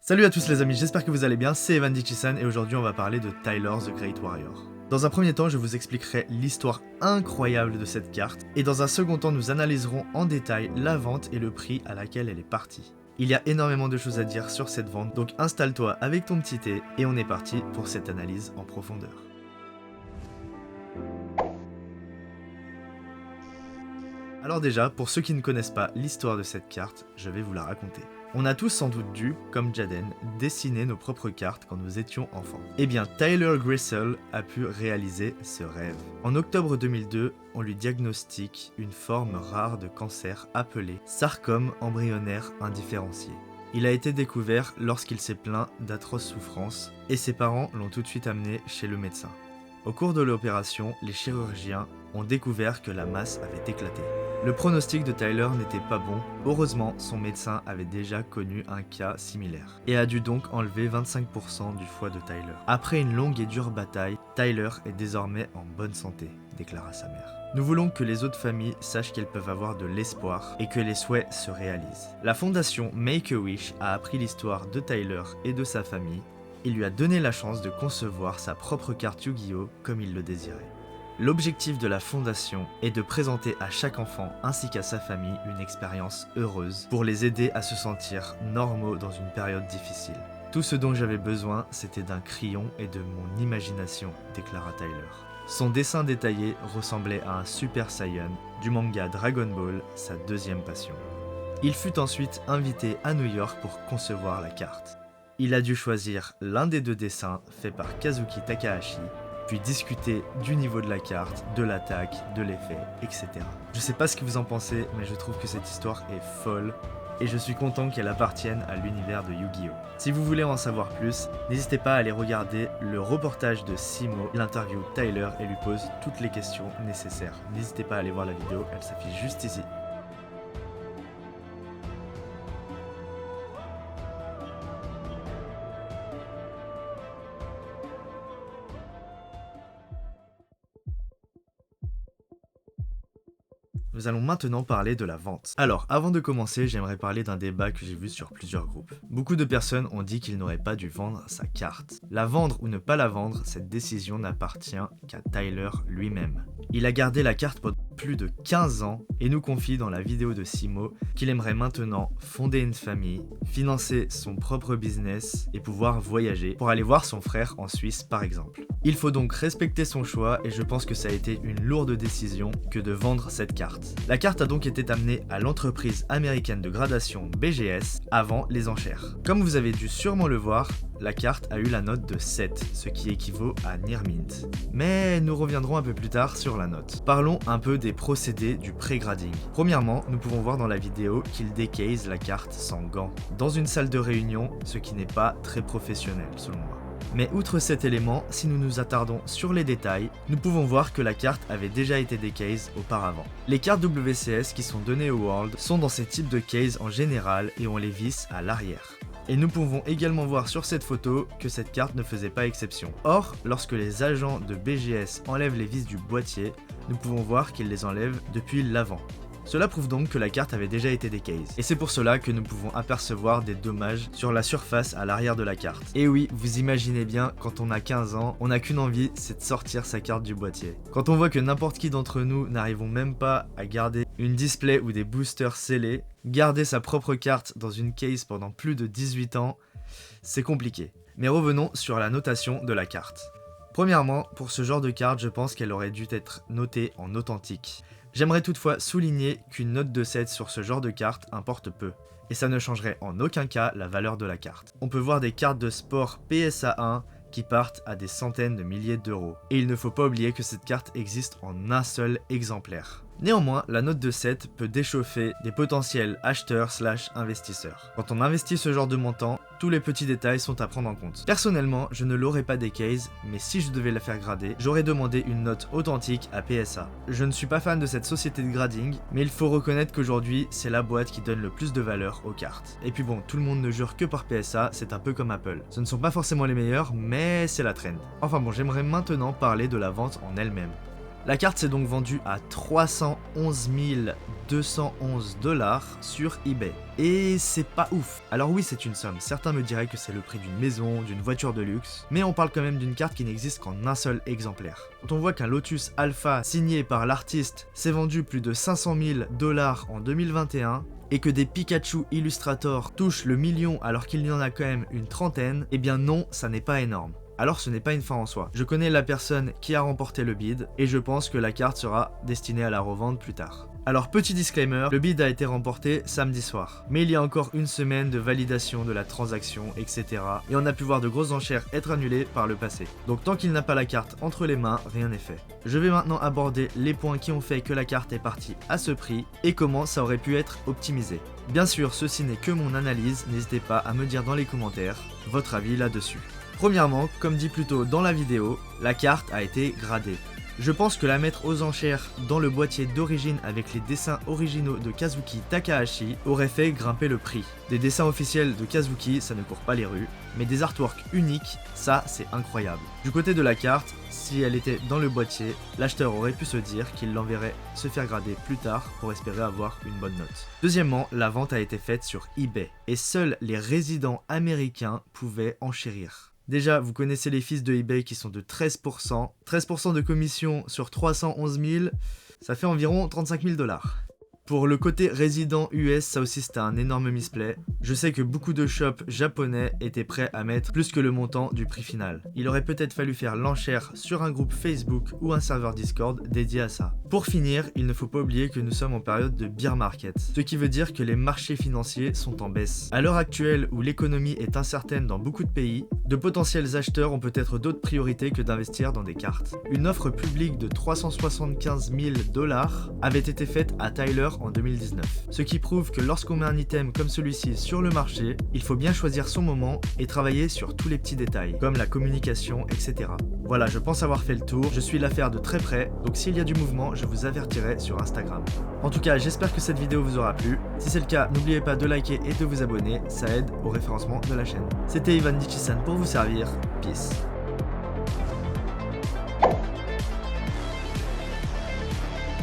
Salut à tous les amis, j'espère que vous allez bien, c'est Evan Dichisan et aujourd'hui on va parler de Tyler the Great Warrior. Dans un premier temps, je vous expliquerai l'histoire incroyable de cette carte, et dans un second temps, nous analyserons en détail la vente et le prix à laquelle elle est partie. Il y a énormément de choses à dire sur cette vente, donc installe-toi avec ton petit thé et on est parti pour cette analyse en profondeur. Alors déjà, pour ceux qui ne connaissent pas l'histoire de cette carte, je vais vous la raconter. On a tous sans doute dû, comme Jaden, dessiner nos propres cartes quand nous étions enfants. Eh bien, Tyler Gressel a pu réaliser ce rêve. En octobre 2002, on lui diagnostique une forme rare de cancer appelée sarcome embryonnaire indifférencié. Il a été découvert lorsqu'il s'est plaint d'atroces souffrances et ses parents l'ont tout de suite amené chez le médecin. Au cours de l'opération, les chirurgiens ont découvert que la masse avait éclaté. Le pronostic de Tyler n'était pas bon, heureusement son médecin avait déjà connu un cas similaire et a dû donc enlever 25% du foie de Tyler. Après une longue et dure bataille, Tyler est désormais en bonne santé, déclara sa mère. Nous voulons que les autres familles sachent qu'elles peuvent avoir de l'espoir et que les souhaits se réalisent. La fondation Make-A-Wish a appris l'histoire de Tyler et de sa famille et lui a donné la chance de concevoir sa propre carte Yu-Gi-Oh comme il le désirait. L'objectif de la fondation est de présenter à chaque enfant ainsi qu'à sa famille une expérience heureuse pour les aider à se sentir normaux dans une période difficile. Tout ce dont j'avais besoin, c'était d'un crayon et de mon imagination, déclara Tyler. Son dessin détaillé ressemblait à un Super Saiyan du manga Dragon Ball, sa deuxième passion. Il fut ensuite invité à New York pour concevoir la carte. Il a dû choisir l'un des deux dessins faits par Kazuki Takahashi, puis discuter du niveau de la carte, de l'attaque, de l'effet, etc. Je sais pas ce que vous en pensez, mais je trouve que cette histoire est folle, et je suis content qu'elle appartienne à l'univers de Yu-Gi-Oh! Si vous voulez en savoir plus, n'hésitez pas à aller regarder le reportage de Simo, il interviewe Tyler et lui pose toutes les questions nécessaires. N'hésitez pas à aller voir la vidéo, elle s'affiche juste ici. Nous allons maintenant parler de la vente. Alors, avant de commencer, j'aimerais parler d'un débat que j'ai vu sur plusieurs groupes. Beaucoup de personnes ont dit qu'il n'aurait pas dû vendre sa carte. La vendre ou ne pas la vendre, cette décision n'appartient qu'à Tyler lui-même. Il a gardé la carte pendant plus de 15 ans et nous confie dans la vidéo de Simo qu'il aimerait maintenant fonder une famille, financer son propre business et pouvoir voyager pour aller voir son frère en Suisse par exemple. Il faut donc respecter son choix et je pense que ça a été une lourde décision que de vendre cette carte. La carte a donc été amenée à l'entreprise américaine de gradation BGS avant les enchères. Comme vous avez dû sûrement le voir, la carte a eu la note de 7, ce qui équivaut à Near Mint. Mais nous reviendrons un peu plus tard sur la note. Parlons un peu des procédés du pré-grading. Premièrement, nous pouvons voir dans la vidéo qu'il décase la carte sans gants, dans une salle de réunion, ce qui n'est pas très professionnel selon moi. Mais outre cet élément, si nous nous attardons sur les détails, nous pouvons voir que la carte avait déjà été décase auparavant. Les cartes WCS qui sont données au World sont dans ces types de case en général et on les visse à l'arrière. Et nous pouvons également voir sur cette photo que cette carte ne faisait pas exception. Or, lorsque les agents de BGS enlèvent les vis du boîtier, nous pouvons voir qu'ils les enlèvent depuis l'avant. Cela prouve donc que la carte avait déjà été décase. Et c'est pour cela que nous pouvons apercevoir des dommages sur la surface à l'arrière de la carte. Et oui, vous imaginez bien, quand on a 15 ans, on n'a qu'une envie, c'est de sortir sa carte du boîtier. Quand on voit que n'importe qui d'entre nous n'arrivons même pas à garder une display ou des boosters scellés, garder sa propre carte dans une case pendant plus de 18 ans, c'est compliqué. Mais revenons sur la notation de la carte. Premièrement, pour ce genre de carte, je pense qu'elle aurait dû être notée en authentique. J'aimerais toutefois souligner qu'une note de 7 sur ce genre de carte importe peu, et ça ne changerait en aucun cas la valeur de la carte. On peut voir des cartes de sport PSA 1 qui partent à des centaines de milliers d'euros, et il ne faut pas oublier que cette carte existe en un seul exemplaire. Néanmoins, la note de 7 peut déchauffer des potentiels acheteurs/investisseurs. Quand on investit ce genre de montant, tous les petits détails sont à prendre en compte. Personnellement, je ne l'aurais pas décase, mais si je devais la faire grader, j'aurais demandé une note authentique à PSA. Je ne suis pas fan de cette société de grading, mais il faut reconnaître qu'aujourd'hui, c'est la boîte qui donne le plus de valeur aux cartes. Et puis bon, tout le monde ne jure que par PSA, c'est un peu comme Apple. Ce ne sont pas forcément les meilleurs, mais c'est la trend. Enfin bon, j'aimerais maintenant parler de la vente en elle-même. La carte s'est donc vendue à 311 211 $ sur eBay. Et c'est pas ouf. Alors oui, c'est une somme. Certains me diraient que c'est le prix d'une maison, d'une voiture de luxe, mais on parle quand même d'une carte qui n'existe qu'en un seul exemplaire. Quand on voit qu'un Lotus Alpha signé par l'artiste s'est vendu plus de 500 000 $ en 2021, et que des Pikachu Illustrator touchent le million alors qu'il y en a quand même une trentaine, eh bien non, ça n'est pas énorme. Alors ce n'est pas une fin en soi. Je connais la personne qui a remporté le bid, et je pense que la carte sera destinée à la revente plus tard. Alors petit disclaimer, le bid a été remporté samedi soir, mais il y a encore une semaine de validation de la transaction, etc. Et on a pu voir de grosses enchères être annulées par le passé. Donc tant qu'il n'a pas la carte entre les mains, rien n'est fait. Je vais maintenant aborder les points qui ont fait que la carte est partie à ce prix, et comment ça aurait pu être optimisé. Bien sûr, ceci n'est que mon analyse, n'hésitez pas à me dire dans les commentaires votre avis là-dessus. Premièrement, comme dit plus tôt dans la vidéo, la carte a été gradée. Je pense que la mettre aux enchères dans le boîtier d'origine avec les dessins originaux de Kazuki Takahashi aurait fait grimper le prix. Des dessins officiels de Kazuki, ça ne court pas les rues, mais des artworks uniques, ça c'est incroyable. Du côté de la carte, si elle était dans le boîtier, l'acheteur aurait pu se dire qu'il l'enverrait se faire grader plus tard pour espérer avoir une bonne note. Deuxièmement, la vente a été faite sur eBay, et seuls les résidents américains pouvaient enchérir. Déjà, vous connaissez les fees de eBay qui sont de 13%. 13% de commission sur 311 000, ça fait environ 35 000 $. Pour le côté résident US, ça aussi c'était un énorme misplay. Je sais que beaucoup de shops japonais étaient prêts à mettre plus que le montant du prix final. Il aurait peut-être fallu faire l'enchère sur un groupe Facebook ou un serveur Discord dédié à ça. Pour finir, il ne faut pas oublier que nous sommes en période de bear market, ce qui veut dire que les marchés financiers sont en baisse. À l'heure actuelle où l'économie est incertaine dans beaucoup de pays, de potentiels acheteurs ont peut-être d'autres priorités que d'investir dans des cartes. Une offre publique de 375 000 $ avait été faite à Tyler en 2019. Ce qui prouve que lorsqu'on met un item comme celui-ci sur le marché, il faut bien choisir son moment et travailler sur tous les petits détails, comme la communication, etc. Voilà, je pense avoir fait le tour, je suis l'affaire de très près, donc s'il y a du mouvement, je vous avertirai sur Instagram. En tout cas, j'espère que cette vidéo vous aura plu. Si c'est le cas, n'oubliez pas de liker et de vous abonner, ça aide au référencement de la chaîne. C'était Ivan Dichisan pour vous servir, peace.